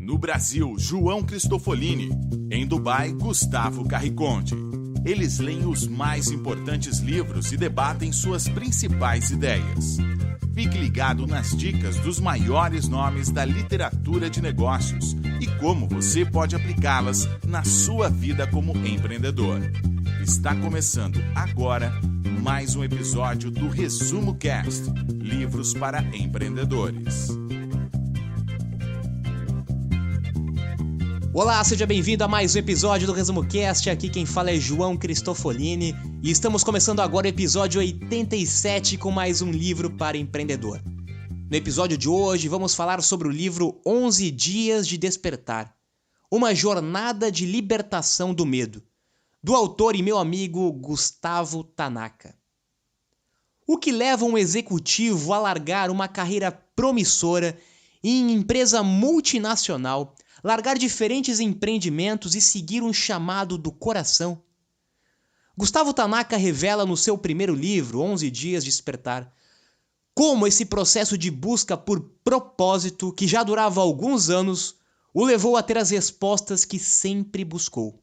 No Brasil, João Cristofolini. Em Dubai, Gustavo Carriconde. Eles leem os mais importantes livros e debatem suas principais ideias. Fique ligado nas dicas dos maiores nomes da literatura de negócios e como você pode aplicá-las na sua vida como empreendedor. Está começando agora mais um episódio do Resumo Cast, livros para empreendedores. Olá, seja bem-vindo a mais um episódio do Resumo Cast. Aqui quem fala é João Cristofolini e estamos começando agora o episódio 87 com mais um livro para empreendedor. No episódio de hoje vamos falar sobre o livro 11 Dias de Despertar, uma jornada de libertação do medo, do autor e meu amigo Gustavo Tanaka. O que leva um executivo a largar uma carreira promissora em empresa multinacional, largar diferentes empreendimentos e seguir um chamado do coração? Gustavo Tanaka revela no seu primeiro livro, 11 Dias de Despertar, como esse processo de busca por propósito, que já durava alguns anos, o levou a ter as respostas que sempre buscou.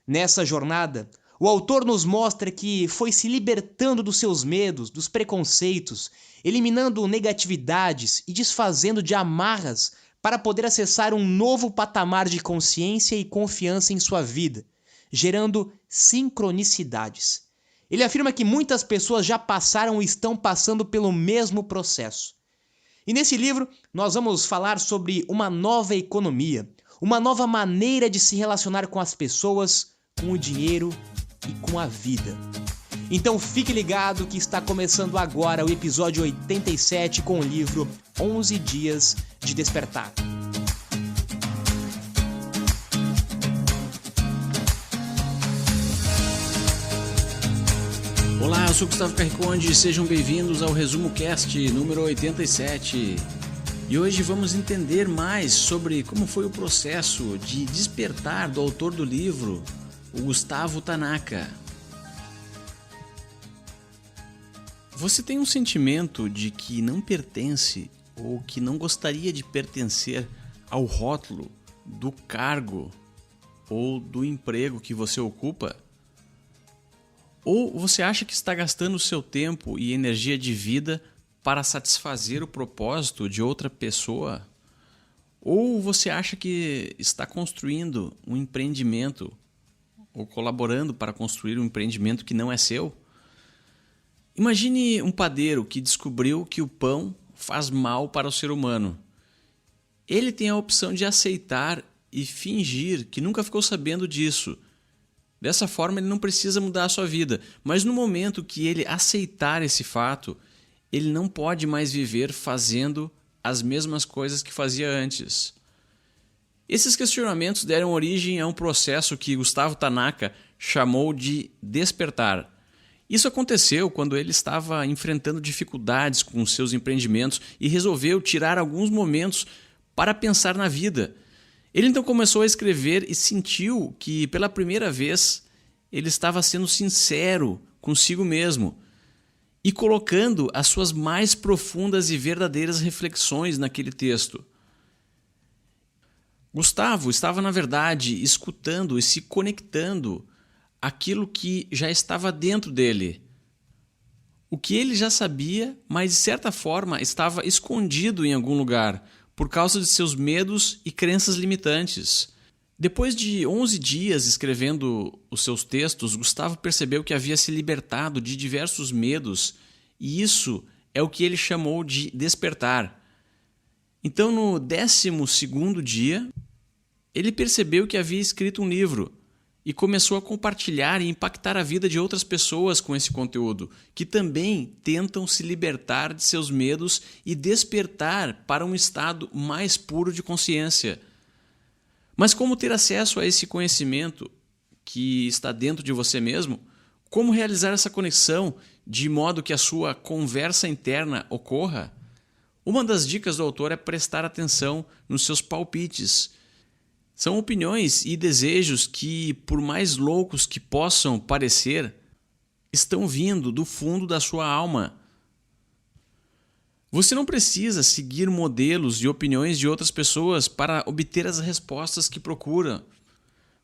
Nessa jornada, o autor nos mostra que foi se libertando dos seus medos, dos preconceitos, eliminando negatividades e desfazendo de amarras para poder acessar um novo patamar de consciência e confiança em sua vida, gerando sincronicidades. Ele afirma que muitas pessoas já passaram e estão passando pelo mesmo processo. E nesse livro, nós vamos falar sobre uma nova economia, uma nova maneira de se relacionar com as pessoas, com o dinheiro e com a vida. Então fique ligado que está começando agora o episódio 87 com o livro 11 Dias de Despertar. Olá, eu sou Gustavo Carriconde e sejam bem-vindos ao Resumo Cast número 87. E hoje vamos entender mais sobre como foi o processo de despertar do autor do livro, o Gustavo Tanaka. Você tem um sentimento de que não pertence ou que não gostaria de pertencer ao rótulo do cargo ou do emprego que você ocupa? Ou você acha que está gastando seu tempo e energia de vida para satisfazer o propósito de outra pessoa? Ou você acha que está construindo um empreendimento ou colaborando para construir um empreendimento que não é seu? Imagine um padeiro que descobriu que o pão faz mal para o ser humano. Ele tem a opção de aceitar e fingir que nunca ficou sabendo disso. Dessa forma ele não precisa mudar a sua vida, mas no momento que ele aceitar esse fato, ele não pode mais viver fazendo as mesmas coisas que fazia antes. Esses questionamentos deram origem a um processo que Gustavo Tanaka chamou de despertar. Isso aconteceu quando ele estava enfrentando dificuldades com seus empreendimentos e resolveu tirar alguns momentos para pensar na vida. Ele então começou a escrever e sentiu que pela primeira vez ele estava sendo sincero consigo mesmo e colocando as suas mais profundas e verdadeiras reflexões naquele texto. Gustavo estava, na verdade, escutando e se conectando aquilo que já estava dentro dele. O que ele já sabia, mas de certa forma estava escondido em algum lugar, por causa de seus medos e crenças limitantes. Depois de 11 dias escrevendo os seus textos, Gustavo percebeu que havia se libertado de diversos medos, e isso é o que ele chamou de despertar. Então, no 12º dia, ele percebeu que havia escrito um livro, e começou a compartilhar e impactar a vida de outras pessoas com esse conteúdo, que também tentam se libertar de seus medos e despertar para um estado mais puro de consciência. Mas como ter acesso a esse conhecimento que está dentro de você mesmo? Como realizar essa conexão de modo que a sua conversa interna ocorra? Uma das dicas do autor é prestar atenção nos seus palpites. São opiniões e desejos que, por mais loucos que possam parecer, estão vindo do fundo da sua alma. Você não precisa seguir modelos e opiniões de outras pessoas para obter as respostas que procura.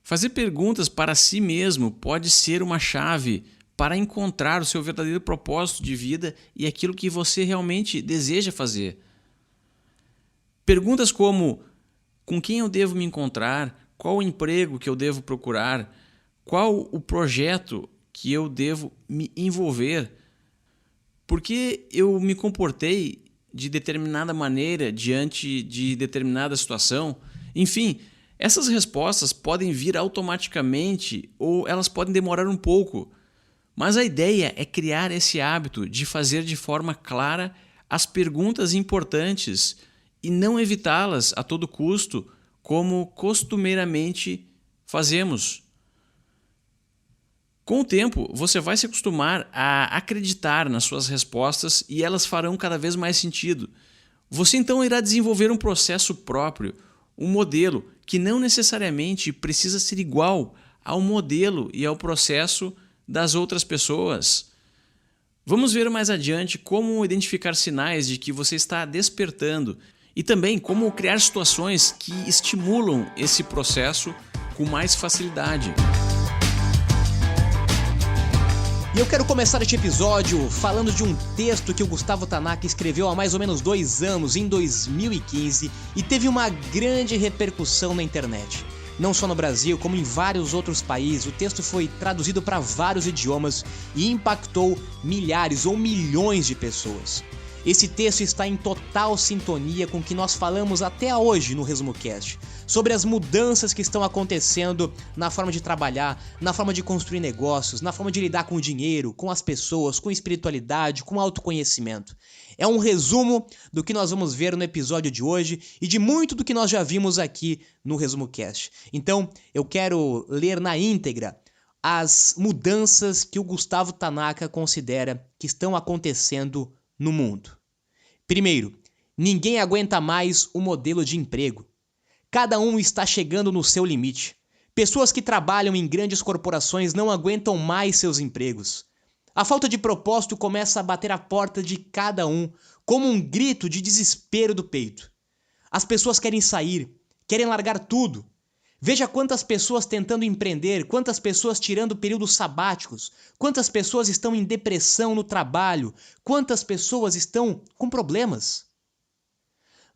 Fazer perguntas para si mesmo pode ser uma chave para encontrar o seu verdadeiro propósito de vida e aquilo que você realmente deseja fazer. Perguntas como: com quem eu devo me encontrar? Qual o emprego que eu devo procurar? Qual o projeto que eu devo me envolver? Por que eu me comportei de determinada maneira diante de determinada situação? Enfim, essas respostas podem vir automaticamente ou elas podem demorar um pouco. Mas a ideia é criar esse hábito de fazer de forma clara as perguntas importantes e não evitá-las a todo custo, como costumeiramente fazemos. Com o tempo, você vai se acostumar a acreditar nas suas respostas e elas farão cada vez mais sentido. Você então irá desenvolver um processo próprio, um modelo que não necessariamente precisa ser igual ao modelo e ao processo das outras pessoas. Vamos ver mais adiante como identificar sinais de que você está despertando e também como criar situações que estimulam esse processo com mais facilidade. E eu quero começar este episódio falando de um texto que o Gustavo Tanaka escreveu há mais ou menos 2 anos, em 2015, e teve uma grande repercussão na internet. Não só no Brasil, como em vários outros países, o texto foi traduzido para vários idiomas e impactou milhares ou milhões de pessoas. Esse texto está em total sintonia com o que nós falamos até hoje no ResumoCast, sobre as mudanças que estão acontecendo na forma de trabalhar, na forma de construir negócios, na forma de lidar com o dinheiro, com as pessoas, com espiritualidade, com autoconhecimento. É um resumo do que nós vamos ver no episódio de hoje e de muito do que nós já vimos aqui no ResumoCast. Então, eu quero ler na íntegra as mudanças que o Gustavo Tanaka considera que estão acontecendo no mundo. Primeiro, ninguém aguenta mais o modelo de emprego. Cada um está chegando no seu limite. Pessoas que trabalham em grandes corporações não aguentam mais seus empregos. A falta de propósito começa a bater a porta de cada um, como um grito de desespero do peito. As pessoas querem sair, querem largar tudo. Veja quantas pessoas tentando empreender, quantas pessoas tirando períodos sabáticos, quantas pessoas estão em depressão no trabalho, quantas pessoas estão com problemas.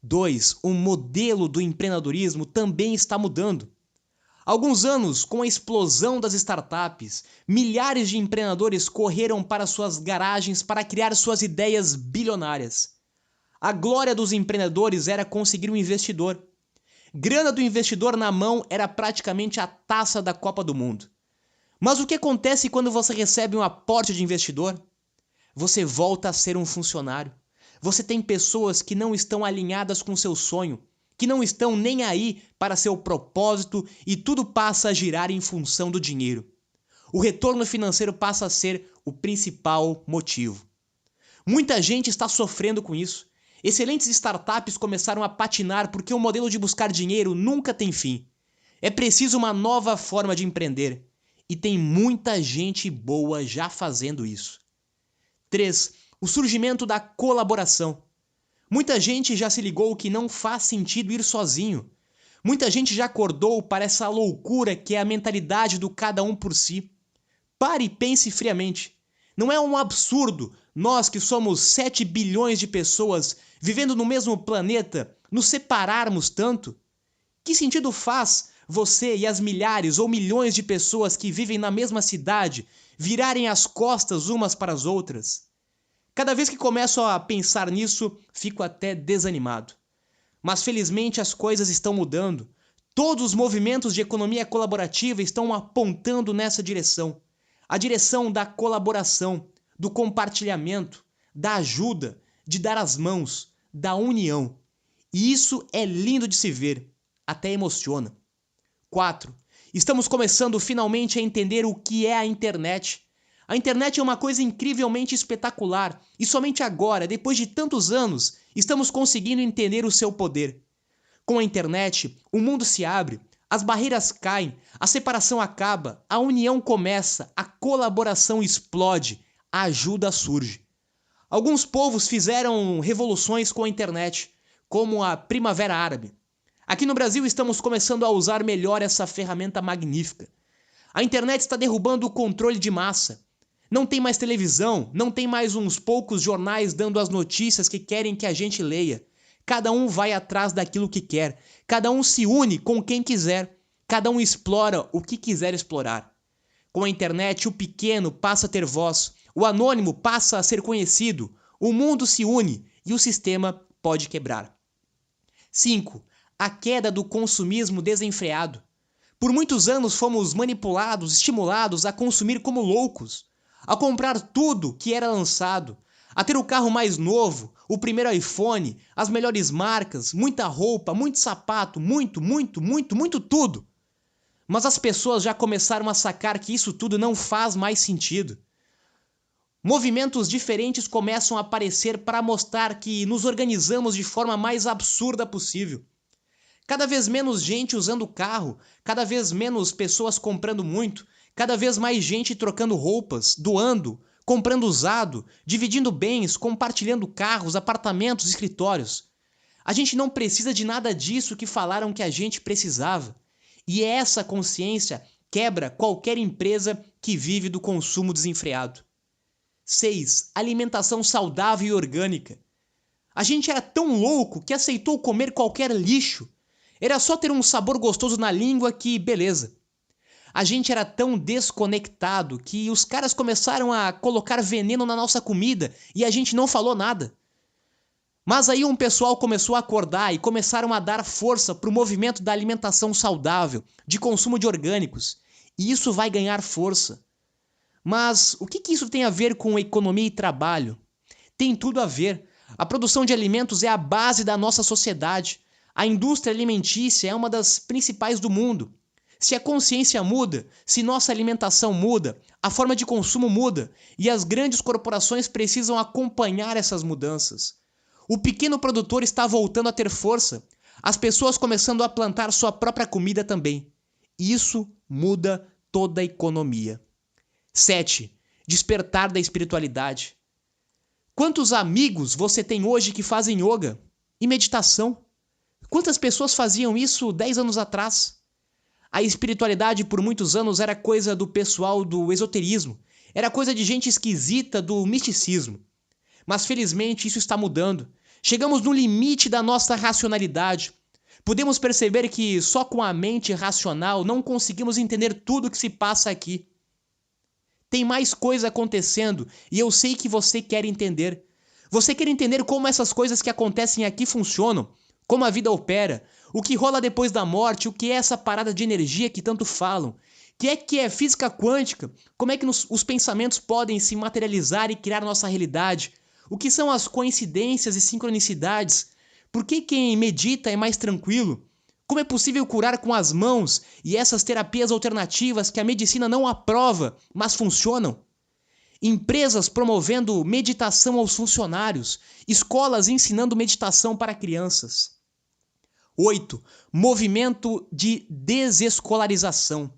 2. O modelo do empreendedorismo também está mudando. Há alguns anos, com a explosão das startups, milhares de empreendedores correram para suas garagens para criar suas ideias bilionárias. A glória dos empreendedores era conseguir um investidor. Grana do investidor na mão era praticamente a taça da Copa do Mundo. Mas o que acontece quando você recebe um aporte de investidor? Você volta a ser um funcionário. Você tem pessoas que não estão alinhadas com seu sonho, que não estão nem aí para seu propósito e tudo passa a girar em função do dinheiro. O retorno financeiro passa a ser o principal motivo. Muita gente está sofrendo com isso. Excelentes startups começaram a patinar porque o modelo de buscar dinheiro nunca tem fim. É preciso uma nova forma de empreender. E tem muita gente boa já fazendo isso. 3. O surgimento da colaboração. Muita gente já se ligou que não faz sentido ir sozinho. Muita gente já acordou para essa loucura que é a mentalidade do cada um por si. Pare e pense friamente. Não é um absurdo nós que somos 7 bilhões de pessoas vivendo no mesmo planeta nos separarmos tanto? Que sentido faz você e as milhares ou milhões de pessoas que vivem na mesma cidade virarem as costas umas para as outras? Cada vez que começo a pensar nisso, fico até desanimado. Mas felizmente as coisas estão mudando. Todos os movimentos de economia colaborativa estão apontando nessa direção. A direção da colaboração, do compartilhamento, da ajuda, de dar as mãos, da união. E isso é lindo de se ver, até emociona. 4. Estamos começando finalmente a entender o que é a internet. A internet é uma coisa incrivelmente espetacular e somente agora, depois de tantos anos, estamos conseguindo entender o seu poder. Com a internet, o mundo se abre, as barreiras caem, a separação acaba, a união começa, a colaboração explode, a ajuda surge. Alguns povos fizeram revoluções com a internet, como a Primavera Árabe. Aqui no Brasil estamos começando a usar melhor essa ferramenta magnífica. A internet está derrubando o controle de massa. Não tem mais televisão, não tem mais uns poucos jornais dando as notícias que querem que a gente leia. Cada um vai atrás daquilo que quer, cada um se une com quem quiser, cada um explora o que quiser explorar. Com a internet, o pequeno passa a ter voz, o anônimo passa a ser conhecido, o mundo se une e o sistema pode quebrar. 5. A queda do consumismo desenfreado. Por muitos anos fomos manipulados, estimulados a consumir como loucos, a comprar tudo que era lançado, a ter o carro mais novo, o primeiro iPhone, as melhores marcas, muita roupa, muito sapato, muito tudo. Mas as pessoas já começaram a sacar que isso tudo não faz mais sentido. Movimentos diferentes começam a aparecer para mostrar que nos organizamos de forma mais absurda possível. Cada vez menos gente usando carro, cada vez menos pessoas comprando muito, cada vez mais gente trocando roupas, doando, comprando usado, dividindo bens, compartilhando carros, apartamentos, escritórios. A gente não precisa de nada disso que falaram que a gente precisava. E essa consciência quebra qualquer empresa que vive do consumo desenfreado. 6. Alimentação saudável e orgânica. A gente era tão louco que aceitou comer qualquer lixo. Era só ter um sabor gostoso na língua que beleza. A gente era tão desconectado que os caras começaram a colocar veneno na nossa comida e a gente não falou nada. Mas aí um pessoal começou a acordar e começaram a dar força para o movimento da alimentação saudável, de consumo de orgânicos. E isso vai ganhar força. Mas o que isso tem a ver com economia e trabalho? Tem tudo a ver. A produção de alimentos é a base da nossa sociedade. A indústria alimentícia é uma das principais do mundo. Se a consciência muda, se nossa alimentação muda, a forma de consumo muda e as grandes corporações precisam acompanhar essas mudanças. O pequeno produtor está voltando a ter força, as pessoas começando a plantar sua própria comida também. Isso muda toda a economia. 7. Despertar da espiritualidade. Quantos amigos você tem hoje que fazem yoga e meditação? Quantas pessoas faziam isso 10 anos atrás? A espiritualidade por muitos anos era coisa do pessoal do esoterismo, era coisa de gente esquisita do misticismo. Mas felizmente isso está mudando. Chegamos no limite da nossa racionalidade. Podemos perceber que só com a mente racional não conseguimos entender tudo o que se passa aqui. Tem mais coisa acontecendo e eu sei que você quer entender. Você quer entender como essas coisas que acontecem aqui funcionam, como a vida opera, o que rola depois da morte, o que é essa parada de energia que tanto falam, que é física quântica, como é que os pensamentos podem se materializar e criar nossa realidade, o que são as coincidências e sincronicidades, por que quem medita é mais tranquilo, como é possível curar com as mãos e essas terapias alternativas que a medicina não aprova, mas funcionam. Empresas promovendo meditação aos funcionários, escolas ensinando meditação para crianças. 8. Movimento de desescolarização.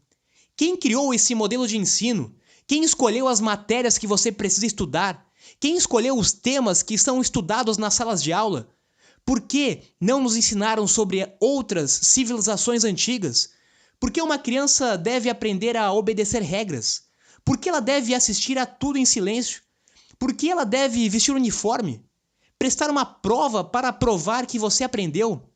Quem criou esse modelo de ensino? Quem escolheu as matérias que você precisa estudar? Quem escolheu os temas que são estudados nas salas de aula? Por que não nos ensinaram sobre outras civilizações antigas? Por que uma criança deve aprender a obedecer regras? Por que ela deve assistir a tudo em silêncio? Por que ela deve vestir uniforme? Prestar uma prova para provar que você aprendeu?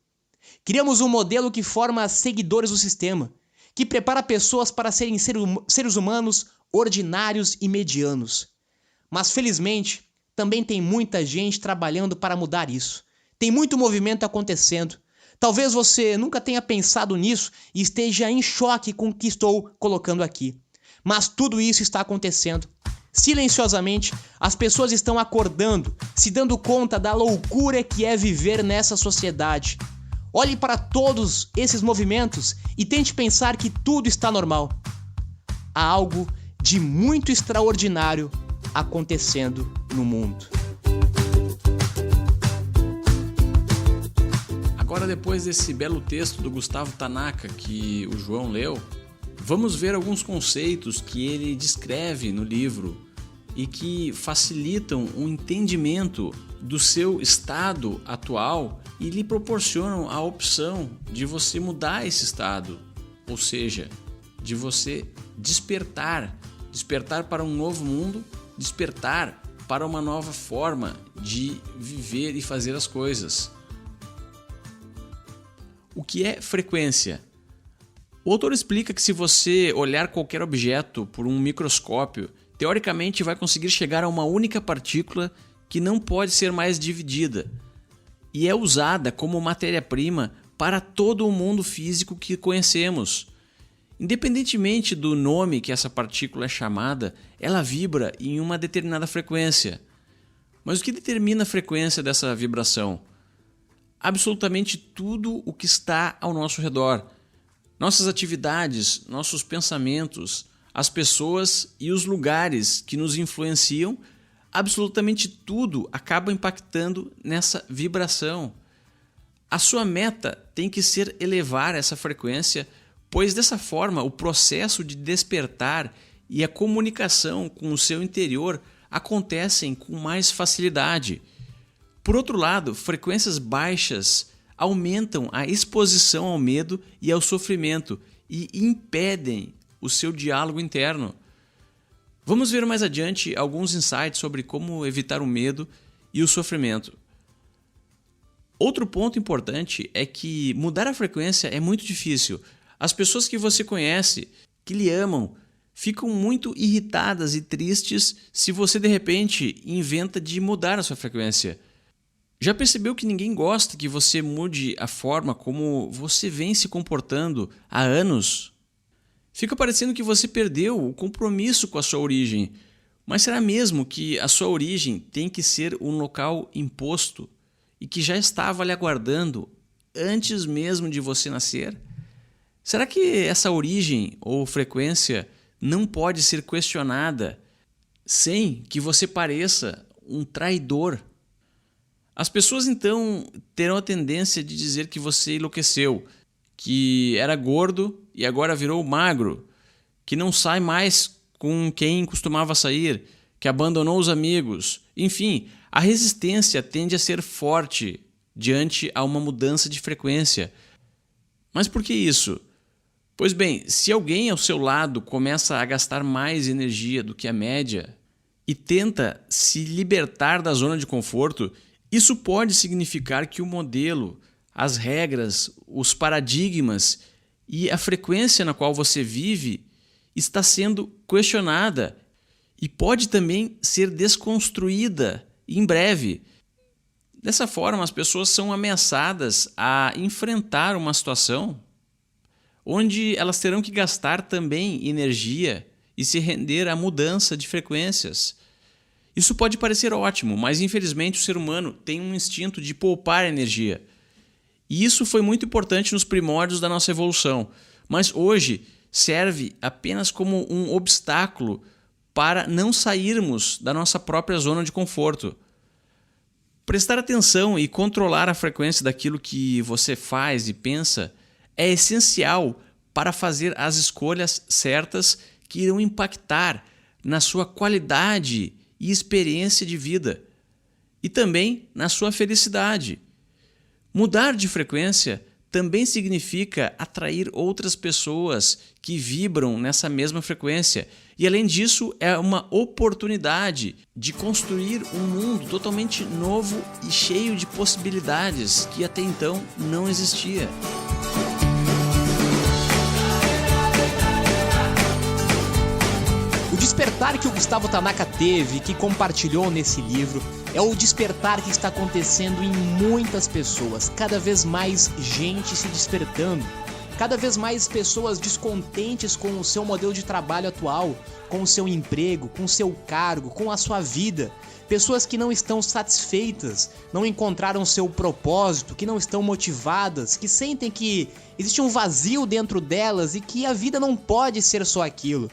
Criamos um modelo que forma seguidores do sistema, que prepara pessoas para serem seres humanos ordinários e medianos. Mas felizmente, também tem muita gente trabalhando para mudar isso. Tem muito movimento acontecendo. Talvez você nunca tenha pensado nisso e esteja em choque com o que estou colocando aqui. Mas tudo isso está acontecendo. Silenciosamente, as pessoas estão acordando, se dando conta da loucura que é viver nessa sociedade. Olhe para todos esses movimentos e tente pensar que tudo está normal. Há algo de muito extraordinário acontecendo no mundo. Agora, depois desse belo texto do Gustavo Tanaka que o João leu, vamos ver alguns conceitos que ele descreve no livro e que facilitam o entendimento do seu estado atual e lhe proporcionam a opção de você mudar esse estado, ou seja, de você despertar para um novo mundo, despertar para uma nova forma de viver e fazer as coisas. O que é frequência? O autor explica que se você olhar qualquer objeto por um microscópio, teoricamente vai conseguir chegar a uma única partícula que não pode ser mais dividida e é usada como matéria-prima para todo o mundo físico que conhecemos. Independentemente do nome que essa partícula é chamada, ela vibra em uma determinada frequência. Mas o que determina a frequência dessa vibração? Absolutamente tudo o que está ao nosso redor. Nossas atividades, nossos pensamentos, as pessoas e os lugares que nos influenciam, absolutamente tudo acaba impactando nessa vibração. A sua meta tem que ser elevar essa frequência, pois dessa forma o processo de despertar e a comunicação com o seu interior acontecem com mais facilidade. Por outro lado, frequências baixas aumentam a exposição ao medo e ao sofrimento e impedem o seu diálogo interno. Vamos ver mais adiante alguns insights sobre como evitar o medo e o sofrimento. Outro ponto importante é que mudar a frequência é muito difícil. As pessoas que você conhece, que lhe amam, ficam muito irritadas e tristes se você de repente inventa de mudar a sua frequência. Já percebeu que ninguém gosta que você mude a forma como você vem se comportando há anos? Fica parecendo que você perdeu o compromisso com a sua origem. Mas será mesmo que a sua origem tem que ser um local imposto e que já estava lhe aguardando antes mesmo de você nascer? Será que essa origem ou frequência não pode ser questionada sem que você pareça um traidor? As pessoas então terão a tendência de dizer que você enlouqueceu, que era gordo e agora virou magro, que não sai mais com quem costumava sair, que abandonou os amigos. Enfim, a resistência tende a ser forte diante a uma mudança de frequência. Mas por que isso? Pois bem, se alguém ao seu lado começa a gastar mais energia do que a média e tenta se libertar da zona de conforto, isso pode significar que o modelo, as regras, os paradigmas e a frequência na qual você vive está sendo questionada e pode também ser desconstruída em breve. Dessa forma, as pessoas são ameaçadas a enfrentar uma situação onde elas terão que gastar também energia e se render à mudança de frequências. Isso pode parecer ótimo, mas infelizmente o ser humano tem um instinto de poupar energia. E isso foi muito importante nos primórdios da nossa evolução, mas hoje serve apenas como um obstáculo para não sairmos da nossa própria zona de conforto. Prestar atenção e controlar a frequência daquilo que você faz e pensa é essencial para fazer as escolhas certas que irão impactar na sua qualidade e experiência de vida e também na sua felicidade. Mudar de frequência também significa atrair outras pessoas que vibram nessa mesma frequência e, além disso, é uma oportunidade de construir um mundo totalmente novo e cheio de possibilidades que até então não existia. O despertar que o Gustavo Tanaka teve, que compartilhou nesse livro, é o despertar que está acontecendo em muitas pessoas. Cada vez mais gente se despertando. Cada vez mais pessoas descontentes com o seu modelo de trabalho atual, com o seu emprego, com o seu cargo, com a sua vida. Pessoas que não estão satisfeitas, não encontraram seu propósito, que não estão motivadas, que sentem que existe um vazio dentro delas e que a vida não pode ser só aquilo.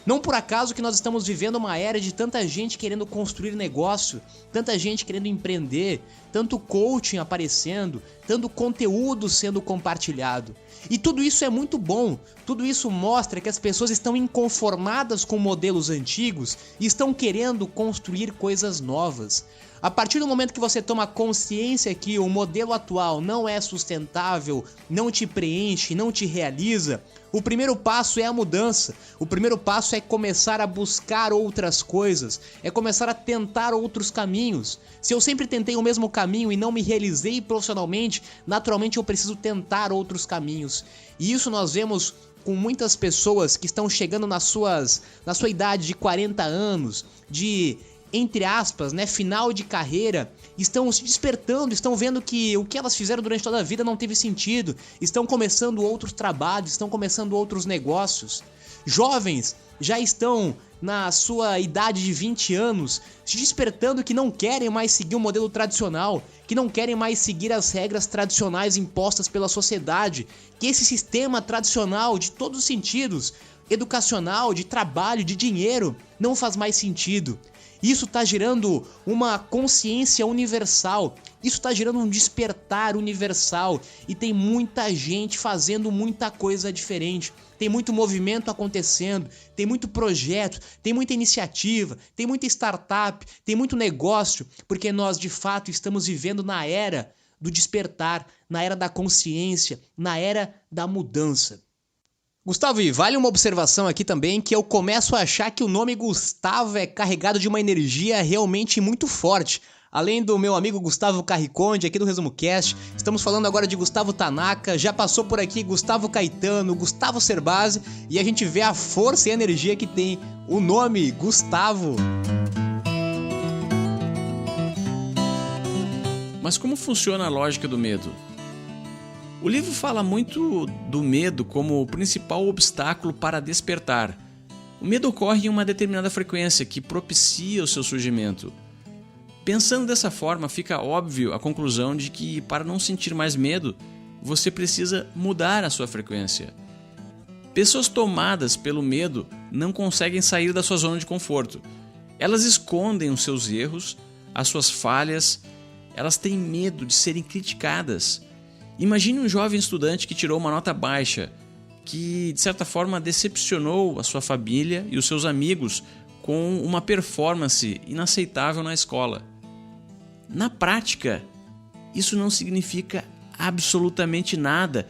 Não por acaso que nós estamos vivendo uma era de tanta gente querendo construir negócio, tanta gente querendo empreender, tanto coaching aparecendo, tanto conteúdo sendo compartilhado. E tudo isso é muito bom, tudo isso mostra que as pessoas estão inconformadas com modelos antigos e estão querendo construir coisas novas. A partir do momento que você toma consciência que o modelo atual não é sustentável, não te preenche, não te realiza, o primeiro passo é a mudança. O primeiro passo é começar a buscar outras coisas, é começar a tentar outros caminhos. Se eu sempre tentei o mesmo caminho e não me realizei profissionalmente, naturalmente eu preciso tentar outros caminhos. E isso nós vemos com muitas pessoas que estão chegando na sua idade de 40 anos, entre aspas, final de carreira, estão se despertando, estão vendo que o que elas fizeram durante toda a vida não teve sentido, estão começando outros trabalhos, estão começando outros negócios. Jovens já estão na sua idade de 20 anos, se despertando que não querem mais seguir o modelo tradicional, que não querem mais seguir as regras tradicionais impostas pela sociedade, que esse sistema tradicional de todos os sentidos, educacional, de trabalho, de dinheiro, não faz mais sentido. Isso está gerando uma consciência universal, isso está gerando um despertar universal e tem muita gente fazendo muita coisa diferente. Tem muito movimento acontecendo, tem muito projeto, tem muita iniciativa, tem muita startup, tem muito negócio, porque nós de fato estamos vivendo na era do despertar, na era da consciência, na era da mudança. Gustavo, e vale uma observação aqui também que eu começo a achar que o nome Gustavo é carregado de uma energia realmente muito forte. Além do meu amigo Gustavo Carriconde, aqui do Resumo Cast, estamos falando agora de Gustavo Tanaka, já passou por aqui Gustavo Caetano, Gustavo Cerbasi, e a gente vê a força e a energia que tem o nome Gustavo. Mas como funciona a lógica do medo? O livro fala muito do medo como o principal obstáculo para despertar. O medo ocorre em uma determinada frequência que propicia o seu surgimento. Pensando dessa forma, fica óbvio a conclusão de que, para não sentir mais medo, você precisa mudar a sua frequência. Pessoas tomadas pelo medo não conseguem sair da sua zona de conforto. Elas escondem os seus erros, as suas falhas, elas têm medo de serem criticadas. Imagine um jovem estudante que tirou uma nota baixa, que de certa forma decepcionou a sua família e os seus amigos com uma performance inaceitável na escola. Na prática, isso não significa absolutamente nada,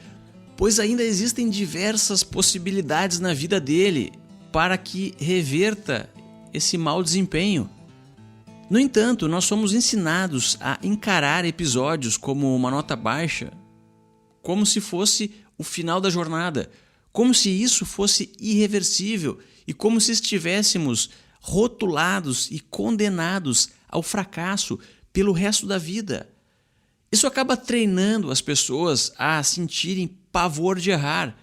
pois ainda existem diversas possibilidades na vida dele para que reverta esse mau desempenho. No entanto, nós somos ensinados a encarar episódios como uma nota baixa como se fosse o final da jornada, como se isso fosse irreversível e como se estivéssemos rotulados e condenados ao fracasso pelo resto da vida. Isso acaba treinando as pessoas a sentirem pavor de errar.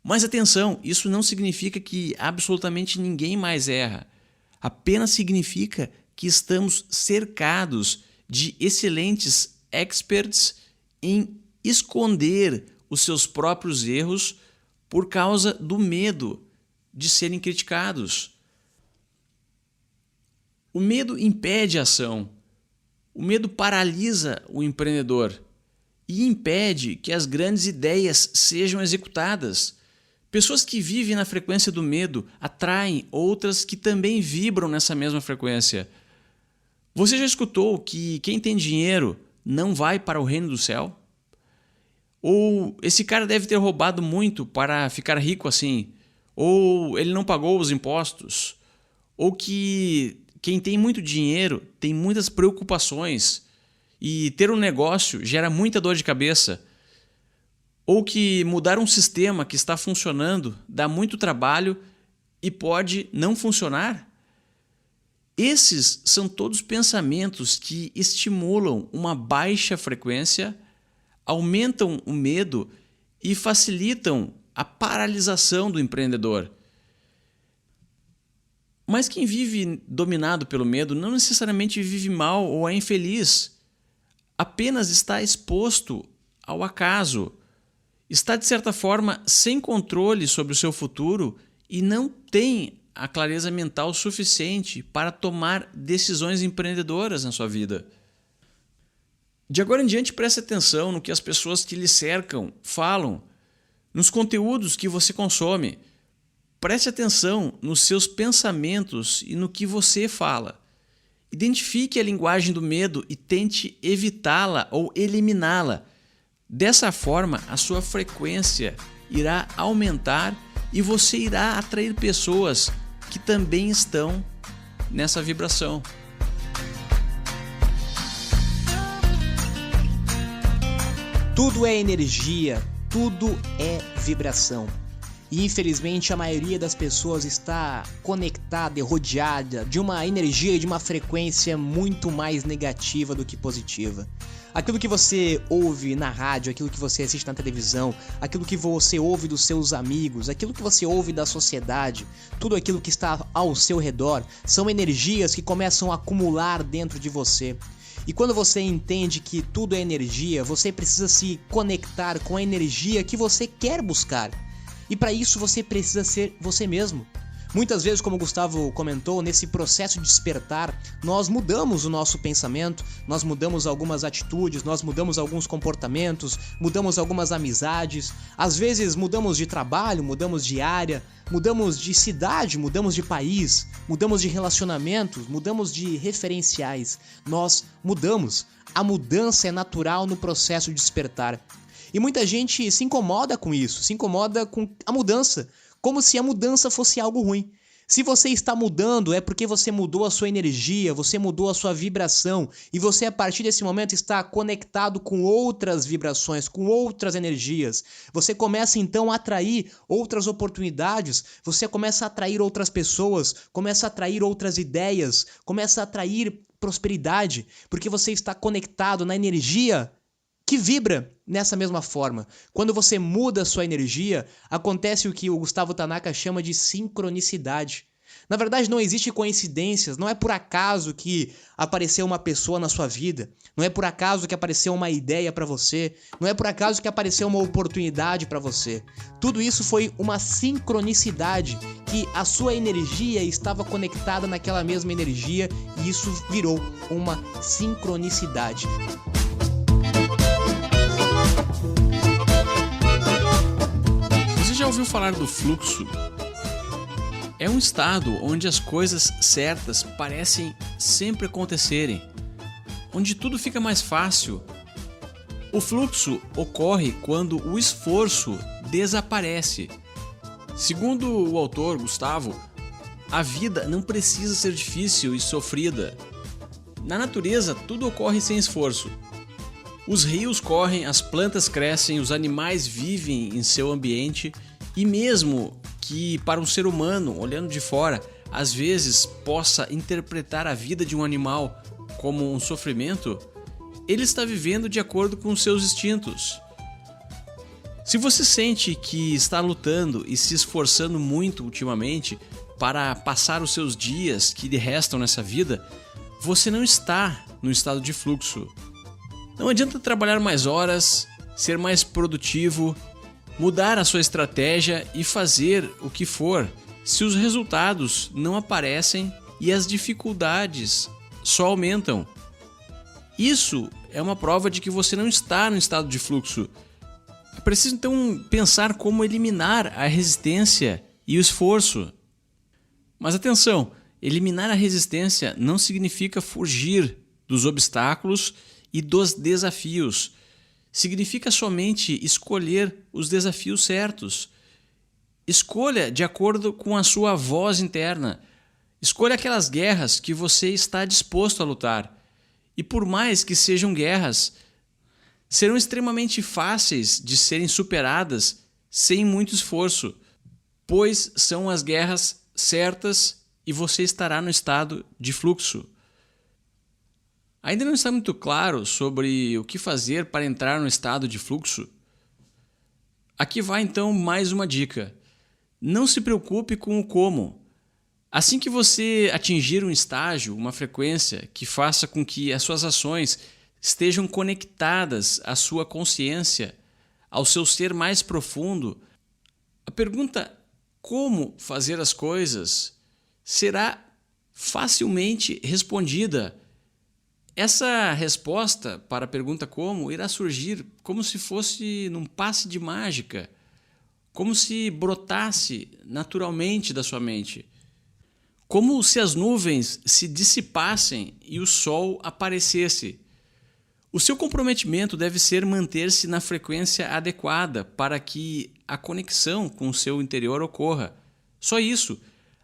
Mas atenção, isso não significa que absolutamente ninguém mais erra. Apenas significa que estamos cercados de excelentes experts em esconder os seus próprios erros por causa do medo de serem criticados. O medo impede a ação. O medo paralisa o empreendedor e impede que as grandes ideias sejam executadas. Pessoas que vivem na frequência do medo atraem outras que também vibram nessa mesma frequência. Você já escutou que quem tem dinheiro não vai para o reino do céu? Ou esse cara deve ter roubado muito para ficar rico assim? Ou ele não pagou os impostos? Ou que quem tem muito dinheiro tem muitas preocupações e ter um negócio gera muita dor de cabeça? Ou que mudar um sistema que está funcionando dá muito trabalho e pode não funcionar? Esses são todos pensamentos que estimulam uma baixa frequência, aumentam o medo e facilitam a paralisação do empreendedor. Mas quem vive dominado pelo medo não necessariamente vive mal ou é infeliz. Apenas está exposto ao acaso. Está, de certa forma, sem controle sobre o seu futuro e não tem a clareza mental suficiente para tomar decisões empreendedoras na sua vida. De agora em diante, preste atenção no que as pessoas que lhe cercam falam, nos conteúdos que você consome. Preste atenção nos seus pensamentos e no que você fala. Identifique a linguagem do medo e tente evitá-la ou eliminá-la. Dessa forma, a sua frequência irá aumentar e você irá atrair pessoas que também estão nessa vibração. Tudo é energia, tudo é vibração. E infelizmente a maioria das pessoas está conectada e rodeada de uma energia e de uma frequência muito mais negativa do que positiva. Aquilo que você ouve na rádio, aquilo que você assiste na televisão, aquilo que você ouve dos seus amigos, aquilo que você ouve da sociedade, tudo aquilo que está ao seu redor, são energias que começam a acumular dentro de você. E quando você entende que tudo é energia, você precisa se conectar com a energia que você quer buscar. E para isso você precisa ser você mesmo. Muitas vezes, como o Gustavo comentou, nesse processo de despertar, nós mudamos o nosso pensamento, nós mudamos algumas atitudes, nós mudamos alguns comportamentos, mudamos algumas amizades, às vezes mudamos de trabalho, mudamos de área, mudamos de cidade, mudamos de país, mudamos de relacionamentos, mudamos de referenciais. Nós mudamos. A mudança é natural no processo de despertar. E muita gente se incomoda com isso, se incomoda com a mudança, como se a mudança fosse algo ruim. Se você está mudando, é porque você mudou a sua energia, você mudou a sua vibração, e você a partir desse momento está conectado com outras vibrações, com outras energias. Você começa então a atrair outras oportunidades, você começa a atrair outras pessoas, começa a atrair outras ideias, começa a atrair prosperidade, porque você está conectado na energia que vibra nessa mesma forma. Quando você muda a sua energia, acontece o que o Gustavo Tanaka chama de sincronicidade. Na verdade, não existe coincidências, não é por acaso que apareceu uma pessoa na sua vida, não é por acaso que apareceu uma ideia para você, não é por acaso que apareceu uma oportunidade para você. Tudo isso foi uma sincronicidade, que a sua energia estava conectada naquela mesma energia e isso virou uma sincronicidade. Já ouviu falar do fluxo? É um estado onde as coisas certas parecem sempre acontecerem, onde tudo fica mais fácil. O fluxo ocorre quando o esforço desaparece. Segundo o autor Gustavo, a vida não precisa ser difícil e sofrida. Na natureza, tudo ocorre sem esforço. Os rios correm, as plantas crescem, os animais vivem em seu ambiente e mesmo que para um ser humano, olhando de fora, às vezes possa interpretar a vida de um animal como um sofrimento, ele está vivendo de acordo com seus instintos. Se você sente que está lutando e se esforçando muito ultimamente para passar os seus dias que lhe restam nessa vida, você não está no estado de fluxo. Não adianta trabalhar mais horas, ser mais produtivo, mudar a sua estratégia e fazer o que for, se os resultados não aparecem e as dificuldades só aumentam. Isso é uma prova de que você não está no estado de fluxo. É preciso então pensar como eliminar a resistência e o esforço. Mas atenção, eliminar a resistência não significa fugir dos obstáculos e dos desafios. Significa somente escolher os desafios certos. Escolha de acordo com a sua voz interna. Escolha aquelas guerras que você está disposto a lutar. E por mais que sejam guerras, serão extremamente fáceis de serem superadas sem muito esforço, pois são as guerras certas e você estará no estado de fluxo. Ainda não está muito claro sobre o que fazer para entrar no estado de fluxo? Aqui vai então mais uma dica. Não se preocupe com o como. Assim que você atingir um estágio, uma frequência que faça com que as suas ações estejam conectadas à sua consciência, ao seu ser mais profundo, a pergunta como fazer as coisas será facilmente respondida. Essa resposta para a pergunta como irá surgir como se fosse num passe de mágica, como se brotasse naturalmente da sua mente, como se as nuvens se dissipassem e o sol aparecesse. O seu comprometimento deve ser manter-se na frequência adequada para que a conexão com o seu interior ocorra. Só isso.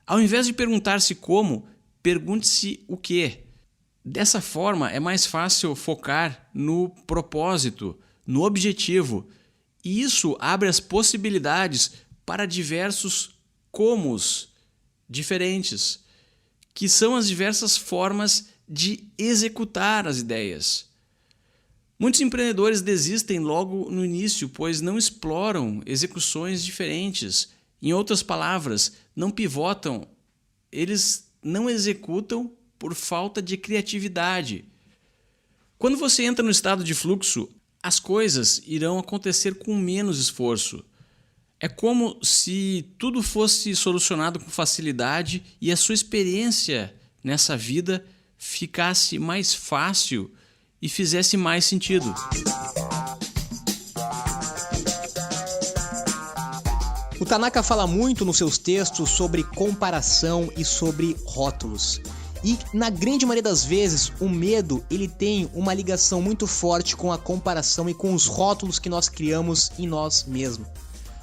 Ao invés de perguntar-se como, pergunte-se o que. Dessa forma, é mais fácil focar no propósito, no objetivo, e isso abre as possibilidades para diversos comos diferentes, que são as diversas formas de executar as ideias. Muitos empreendedores desistem logo no início, pois não exploram execuções diferentes. Em outras palavras, não pivotam, eles não executam por falta de criatividade. Quando você entra no estado de fluxo, as coisas irão acontecer com menos esforço. É como se tudo fosse solucionado com facilidade e a sua experiência nessa vida ficasse mais fácil e fizesse mais sentido. O Tanaka fala muito nos seus textos sobre comparação e sobre rótulos. E na grande maioria das vezes, o medo ele tem uma ligação muito forte com a comparação e com os rótulos que nós criamos em nós mesmos.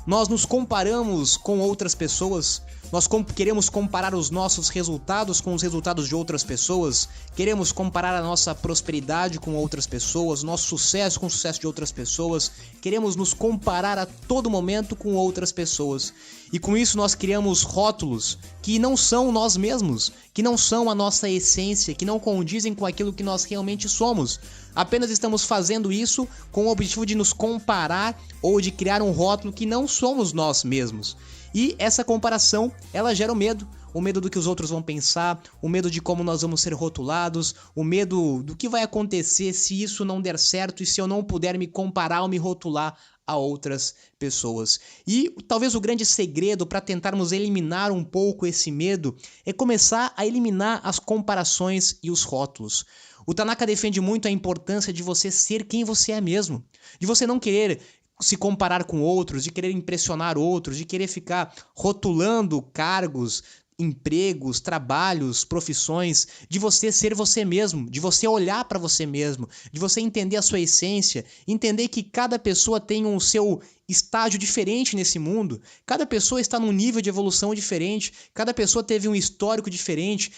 Nós nos comparamos com outras pessoas, nós queremos comparar os nossos resultados com os resultados de outras pessoas, queremos comparar a nossa prosperidade com outras pessoas, nosso sucesso com o sucesso de outras pessoas, queremos nos comparar a todo momento com outras pessoas. E com isso nós criamos rótulos que não são nós mesmos, que não são a nossa essência, que não condizem com aquilo que nós realmente somos. Apenas estamos fazendo isso com o objetivo de nos comparar ou de criar um rótulo que não somos nós mesmos. E essa comparação, ela gera o medo do que os outros vão pensar, o medo de como nós vamos ser rotulados, o medo do que vai acontecer se isso não der certo e se eu não puder me comparar ou me rotular a outras pessoas. E talvez o grande segredo para tentarmos eliminar um pouco esse medo é começar a eliminar as comparações e os rótulos. O Tanaka defende muito a importância de você ser quem você é mesmo, de você não querer se comparar com outros, de querer impressionar outros, de querer ficar rotulando cargos, empregos, trabalhos, profissões, de você ser você mesmo, de você olhar para você mesmo, de você entender a sua essência, entender que cada pessoa tem um seu estágio diferente nesse mundo, cada pessoa está num nível de evolução diferente, cada pessoa teve um histórico diferente,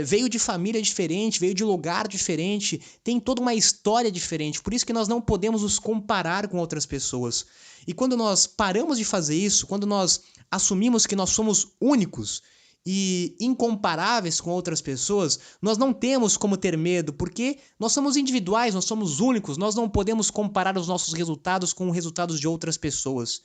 veio de família diferente, veio de lugar diferente, tem toda uma história diferente, por isso que nós não podemos nos comparar com outras pessoas. E quando nós paramos de fazer isso, quando nós assumimos que nós somos únicos e incomparáveis com outras pessoas, nós não temos como ter medo, porque nós somos individuais, nós somos únicos, nós não podemos comparar os nossos resultados com os resultados de outras pessoas.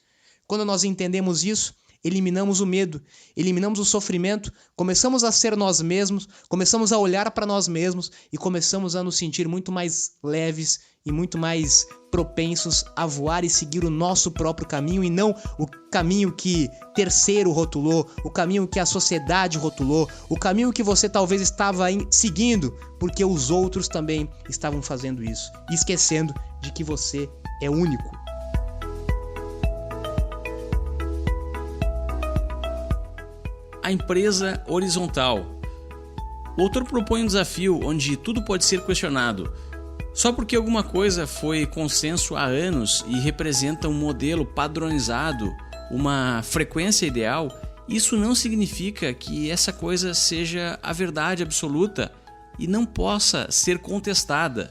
Quando nós entendemos isso, eliminamos o medo, eliminamos o sofrimento, começamos a ser nós mesmos, começamos a olhar para nós mesmos e começamos a nos sentir muito mais leves e muito mais propensos a voar e seguir o nosso próprio caminho e não o caminho que terceiro rotulou, o caminho que a sociedade rotulou, o caminho que você talvez estava seguindo porque os outros também estavam fazendo isso, esquecendo de que você é único. A empresa horizontal. O autor propõe um desafio onde tudo pode ser questionado. Só porque alguma coisa foi consenso há anos e representa um modelo padronizado, uma frequência ideal, isso não significa que essa coisa seja a verdade absoluta e não possa ser contestada.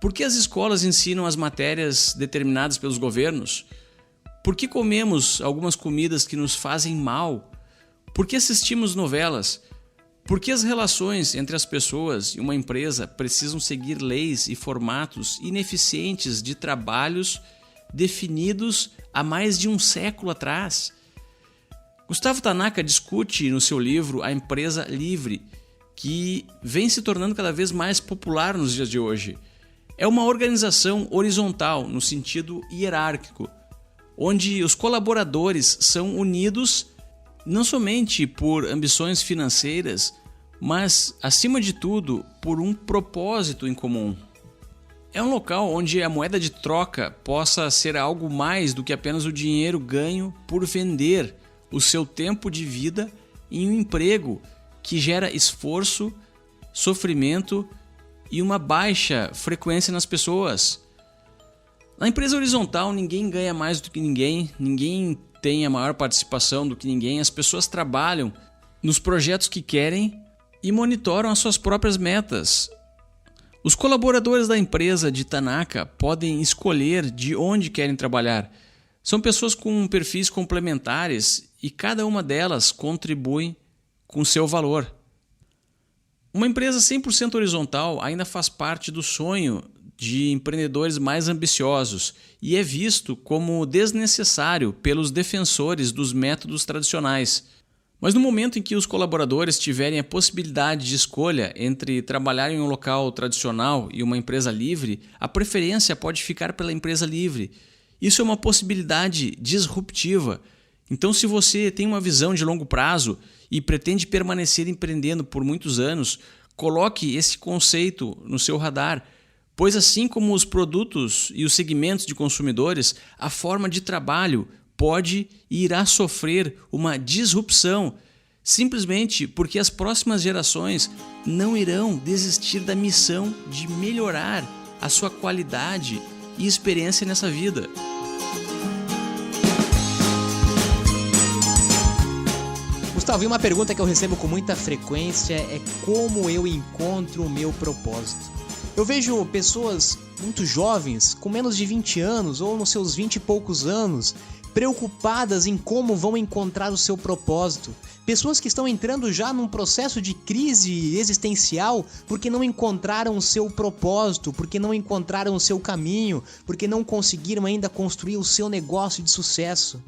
Por que as escolas ensinam as matérias determinadas pelos governos? Por que comemos algumas comidas que nos fazem mal? Por que assistimos novelas? Por que as relações entre as pessoas e uma empresa precisam seguir leis e formatos ineficientes de trabalhos definidos há mais de um século atrás? Gustavo Tanaka discute no seu livro A Empresa Livre, que vem se tornando cada vez mais popular nos dias de hoje. É uma organização horizontal no sentido hierárquico, onde os colaboradores são unidos não somente por ambições financeiras, mas, acima de tudo, por um propósito em comum. É um local onde a moeda de troca possa ser algo mais do que apenas o dinheiro ganho por vender o seu tempo de vida em um emprego que gera esforço, sofrimento e uma baixa frequência nas pessoas. Na empresa horizontal, ninguém ganha mais do que ninguém tem a maior participação do que ninguém, as pessoas trabalham nos projetos que querem e monitoram as suas próprias metas. Os colaboradores da empresa de Tanaka podem escolher de onde querem trabalhar. São pessoas com perfis complementares e cada uma delas contribui com seu valor. Uma empresa 100% horizontal ainda faz parte do sonho de empreendedores mais ambiciosos e é visto como desnecessário pelos defensores dos métodos tradicionais. Mas no momento em que os colaboradores tiverem a possibilidade de escolha entre trabalhar em um local tradicional e uma empresa livre, a preferência pode ficar pela empresa livre. Isso é uma possibilidade disruptiva. Então, se você tem uma visão de longo prazo e pretende permanecer empreendendo por muitos anos, coloque esse conceito no seu radar, pois assim como os produtos e os segmentos de consumidores, a forma de trabalho pode e irá sofrer uma disrupção, simplesmente porque as próximas gerações não irão desistir da missão de melhorar a sua qualidade e experiência nessa vida. Gustavo, e uma pergunta que eu recebo com muita frequência é como eu encontro o meu propósito. Eu vejo pessoas muito jovens, com menos de 20 anos ou nos seus 20 e poucos anos, preocupadas em como vão encontrar o seu propósito. Pessoas que estão entrando já num processo de crise existencial porque não encontraram o seu propósito, porque não encontraram o seu caminho, porque não conseguiram ainda construir o seu negócio de sucesso.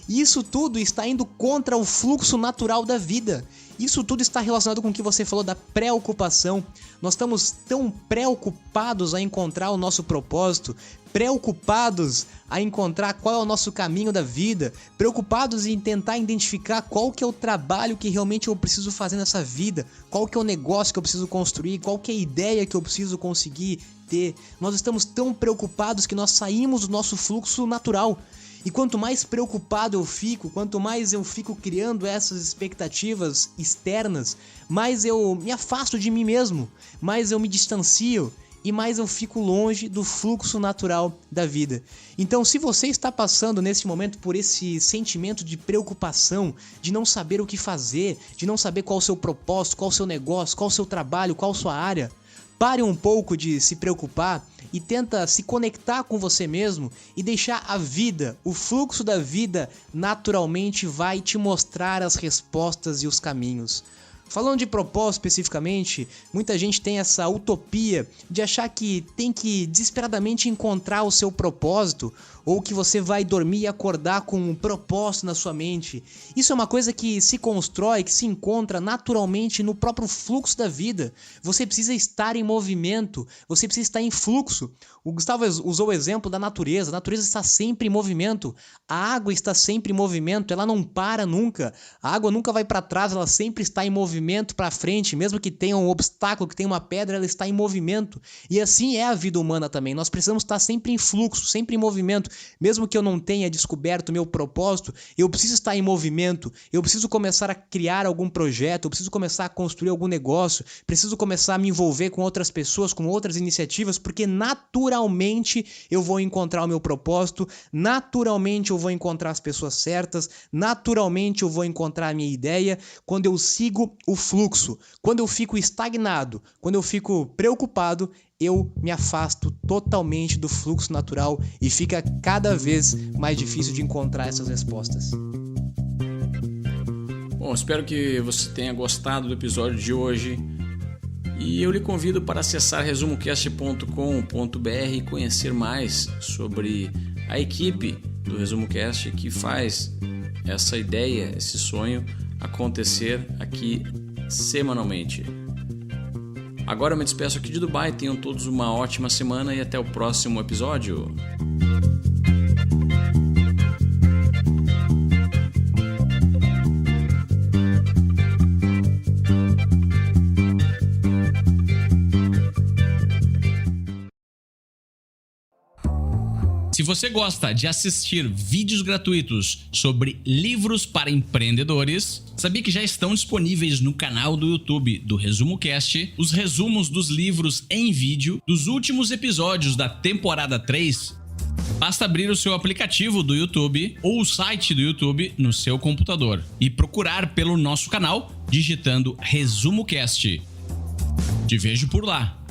E isso tudo está indo contra o fluxo natural da vida. Isso tudo está relacionado com o que você falou da preocupação. Nós estamos tão preocupados a encontrar o nosso propósito, preocupados a encontrar qual é o nosso caminho da vida, preocupados em tentar identificar qual que é o trabalho que realmente eu preciso fazer nessa vida, qual que é o negócio que eu preciso construir, qual que é a ideia que eu preciso conseguir ter. Nós estamos tão preocupados que nós saímos do nosso fluxo natural. E quanto mais preocupado eu fico, quanto mais eu fico criando essas expectativas externas, mais eu me afasto de mim mesmo, mais eu me distancio e mais eu fico longe do fluxo natural da vida. Então, se você está passando nesse momento por esse sentimento de preocupação, de não saber o que fazer, de não saber qual é o seu propósito, qual é o seu negócio, qual é o seu trabalho, qual é a sua área, pare um pouco de se preocupar e tenta se conectar com você mesmo e deixar a vida, o fluxo da vida, naturalmente vai te mostrar as respostas e os caminhos. Falando de propósito especificamente, muita gente tem essa utopia de achar que tem que desesperadamente encontrar o seu propósito, ou que você vai dormir e acordar com um propósito na sua mente. Isso é uma coisa que se constrói, que se encontra naturalmente no próprio fluxo da vida. Você precisa estar em movimento, você precisa estar em fluxo. O Gustavo usou o exemplo da natureza. A natureza está sempre em movimento, a água está sempre em movimento, ela não para nunca. A água nunca vai para trás, ela sempre está em movimento para frente, mesmo que tenha um obstáculo, que tenha uma pedra, ela está em movimento. E assim é a vida humana também. Nós precisamos estar sempre em fluxo, sempre em movimento. Mesmo que eu não tenha descoberto o meu propósito, eu preciso estar em movimento, eu preciso começar a criar algum projeto, eu preciso começar a construir algum negócio, preciso começar a me envolver com outras pessoas, com outras iniciativas, porque naturalmente eu vou encontrar o meu propósito, naturalmente eu vou encontrar as pessoas certas, naturalmente eu vou encontrar a minha ideia, quando eu sigo o fluxo. Quando eu fico estagnado, quando eu fico preocupado, eu me afasto totalmente do fluxo natural e fica cada vez mais difícil de encontrar essas respostas. Bom, espero que você tenha gostado do episódio de hoje e eu lhe convido para acessar resumocast.com.br e conhecer mais sobre a equipe do ResumoCast que faz essa ideia, esse sonho acontecer aqui semanalmente. Agora eu me despeço aqui de Dubai, tenham todos uma ótima semana e até o próximo episódio. Se você gosta de assistir vídeos gratuitos sobre livros para empreendedores, sabia que já estão disponíveis no canal do YouTube do Resumo Cast os resumos dos livros em vídeo dos últimos episódios da temporada 3? Basta abrir o seu aplicativo do YouTube ou o site do YouTube no seu computador e procurar pelo nosso canal digitando Resumo Cast. Te vejo por lá.